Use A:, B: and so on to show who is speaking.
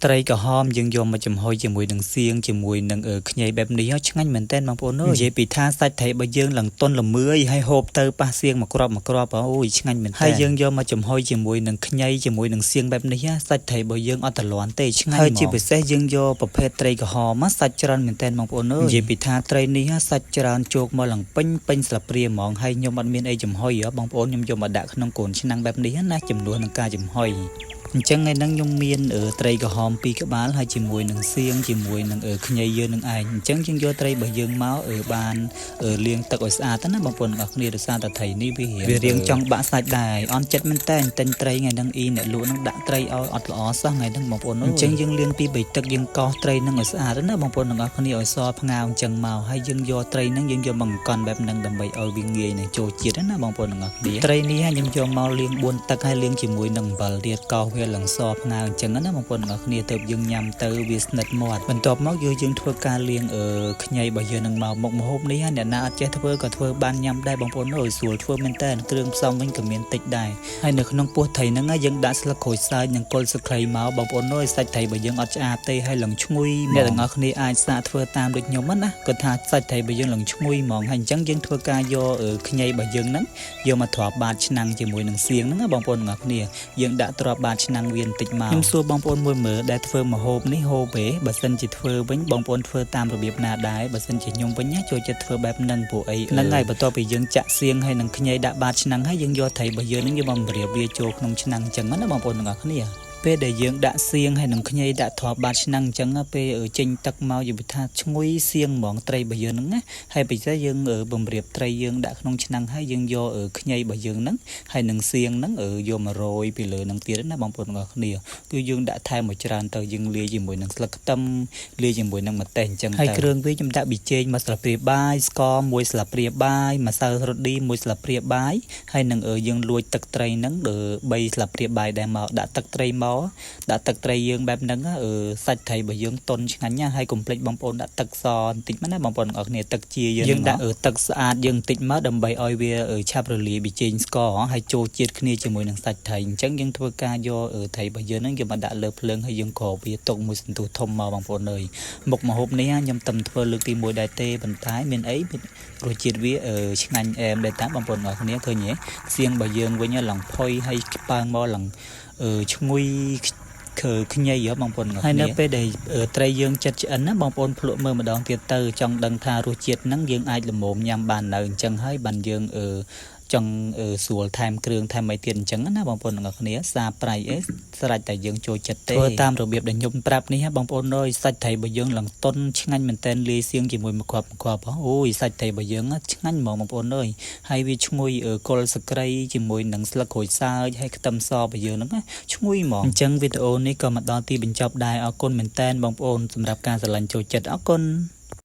A: ត្រីក្រហមយើងយកមកចំហុយជាមួយនឹងសៀងជាមួយនឹងខ្ញីបែបនេះឆ្ងាញ់មែនតើបងប្អូនអើយនិយាយពីថាសាច់ត្រីរបស់យើងឡើងទន់ល្មើយហើយហូបទៅប៉ះសៀងមកគ្រាប់អូយឆ្ងាញ់មែនតើហើយយើងយកមកចំហុយជាមួយនឹងខ្ញីជាមួយនឹងសៀងបែបនេះសាច់ត្រីរបស់យើងអត់ទ្រាំទេឆ្ងាញ់ហើយជាពិសេសយើងយកប្រភេទត្រីក្រហមសាច់ច្រើនមែនតើបងប្អូនអើយនិយាយពីថាត្រីនេះសាច់ច្រើនជោគមកឡើងពេញស្លាបព្រាហ្មងហើយខ្ញុំអត់មានអីចំហុយបងប្អូនខ្ញុំយកមកដាក់ក្នុងកូនឆ្នាំងបែបនេះណាចំនួននឹងការចំហុយអញ្ចឹងថ្ងៃហ្នឹងខ្ញុំមានត្រីក្រហម2ក្បាលហើយជាមួយនឹងសៀងជាមួយនឹងខ្ញីយើងនឹងឯងអញ្ចឹងយើងយកត្រីរបស់យើងមកបានលាងទឹកឲ្យស្អាតទៅណាបងប្អូនអ្នកគ្នាដោយសារតែត្រីនេះវារៀងចង់បាក់សាច់ដែរអន់ចិត្តមែនតើទិញត្រីថ្ងៃហ្នឹងអ្នកលក់ហ្នឹងដាក់ត្រីឲ្យអត់ល្អសោះថ្ងៃហ្នឹងបងប្អូនអញ្ចឹងយើងលាងពី3ទឹកយើងកោសត្រីហ្នឹងឲ្យស្អាតទៅណាបងប្អូនអ្នកគ្នាឲ្យសផ្ងាវអញ្ចឹងមកហើយយើងយកត្រីហ្នឹងយើងយកមកកន់បែបហ្នឹងដើម្បីឲ្យវាងាយនឹងចូលជាតិណាបងប្អូនអ្នកគ្នាត្រីនេះខ្ញុំយកមកលាង4ទឹកហើយលាងជាមួយនឹងអំបិលទៀតកោសវាឡើងសផ្ងាវអញ្ចឹងណាបងប្អូនអ្នកគ្នាទៅយើងញ៉ាំទៅវាស្និទ្ធមាត់បន្ទាប់មកយើងធ្វើការលាងខ្ញីរបស់យើងនឹងមកមុខម្ហូបនេះអ្នកណាអត់ចេះធ្វើក៏ធ្វើបានញ៉ាំដែរបងប្អូនអើយស្រួលធ្វើមែនតើគ្រឿងផ្សំវិញក៏មានតិចដែរហើយនៅក្នុងពោះត្រីហ្នឹងយើងដាក់ស្លឹកក្រូចសើចនិងគល់ស្លឹកគ្រៃមកបងប្អូនអើយសាច់ត្រីរបស់យើងអត់ឆ្អាបទេហើយឡើងឈ្ងុយអ្នកទាំងអស់គ្នាអាចសាកធ្វើតាមដូចខ្ញុំណាគាត់ថាសាច់ត្រីរបស់យើងឡើងឈ្ងុយហ្មងហើយអញ្ចឹងយើងធ្វើការយកខ្ញីរបស់យើងហ្នឹងយកមកទ្រាប់បាតឆ្នាំងជាមួយនឹងសៀងហ្នឹងបងប្អូនអ្នកគ្នាយើងដាក់ទ្រាប់បាតឆ្នាំងវាបន្តិចមកខ្ញុំសួរបងប្អូនមួយមើលដែលធ្វើម្ហូបនេះហូបទេបើសិនជាធ្វើវិញបងប្អូនធ្វើតាមរបៀបណាដែរបើសិនជាខ្ញុំវិញចូលចិត្តធ្វើបែបហ្នឹងព្រោះអីហ្នឹងហើយបន្ទាប់ពីយើងចាក់សៀងហើយនឹងខ្ញីដាក់បាតឆ្នាំងហើយយើងយកត្រីរបស់យើងហ្នឹងយកមកម្រាបវាចូលក្នុងឆ្នាំងអញ្ចឹងណាបងប្អូនទាំងអស់គ្នាពេលដែលយើងដាក់សៀងហើយនឹងខ្ញីដាក់ទ្រាប់បាតឆ្នាំងអញ្ចឹងពេលចេញទឹកមកយល់ថាឈ្ងុយសៀងហ្មងត្រីរបស់យើងហ្នឹងណាហើយពិសេសយើងបំរៀបត្រីយើងដាក់ក្នុងឆ្នាំងហើយយើងយកខ្ញីរបស់យើងហ្នឹងហើយនឹងសៀងហ្នឹងយកមករយពីលើហ្នឹងទៀតណាបងប្អូនទាំងអស់គ្នាគឺយើងដាក់ថែមមកច្រើនទៅយើងលាយជាមួយនឹងស្លឹកខ្ទឹមលាយជាមួយនឹងម្ទេសអញ្ចឹងហើយគ្រឿងវាខ្ញុំដាក់ប៊ីចេង1ស្លាបព្រាបាយស្ករ1ស្លាបព្រាបាយម្សៅរ៉ូឌី1ស្លាបព្រាបាយហើយនឹងយើងលួចទឹកត្រីហ្នឹង3ស្លាបព្រាបាយដែរមកដាក់ទឹកត្រីមកដាក់ទឹកត្រីយើងបែបហ្នឹងសាច់ត្រីរបស់យើងតុនឆ្ងាញ់ណាស់ហើយកុំភ្លេចបងប្អូនដាក់ទឹកសបន្តិចមកណាបងប្អូនទាំងអស់គ្នាទឹកជាយើងដាក់ទឹកស្អាតយើងបន្តិចមកដើម្បីឲ្យវាឆាប់រលាយប៊ីចេងស្ករហើយចូលជាតិគ្នាជាមួយនឹងសាច់ត្រីអញ្ចឹងយើងធ្វើការយកត្រីរបស់យើងហ្នឹងយកមកដាក់លើភ្លើងហើយយើងក្របវាទុកមួយសន្ទុះធំមកបងប្អូនអើយមុខម្ហូបនេះខ្ញុំតែធ្វើលើកទី1ដែរទេប៉ុន្តែមានអីរសជាតិវាឆ្ងាញ់អែមដែរតាបងប្អូនទាំងអស់គ្នាឃើញទេសៀងរបស់យើងវិញឡើងផុយហើយខ្ពើងមកឡើងឈ្ងុយខ្ញីបងប្អូនហើយនៅពេលដែលត្រីយើងចិត្តឆ្អិនណាបងប្អូនភ្លក់មើលម្ដងទៀតទៅចង់ដឹងថារសជាតិហ្នឹងយើងអាចល្មមញ៉ាំបាននៅអញ្ចឹងហើយបានយើងចង់ស្រួលថែមគ្រឿងថែមអីទៀតអញ្ចឹងណាបងប្អូនទាំងអស់គ្នាសាប្រៃស្រេចតែយើងចូលចិត្តទេធ្វើតាមរបៀបដែលខ្ញុំប្រាប់នេះបងប្អូនអើយសាច់ត្រីរបស់យើងឡើងតុនឆ្ងាញ់មែនតែនលាយសៀងជាមួយមួយគ្រាប់អូយសាច់ត្រីរបស់យើងឆ្ងាញ់ហ្មងបងប្អូនអើយហើយវាឈ្ងុយគល់ស្ក្រៃជាមួយនឹងស្លឹកក្រូចសើចហើយខ្ទឹមសរបស់យើងហ្នឹងឈ្ងុយហ្មងអញ្ចឹងវីដេអូនេះក៏មកដល់ទីបញ្ចប់ដែរអរគុណមែនតែនបងប្អូនសម្រាប់ការស្រឡាញ់ចូលចិត្តអរគុណ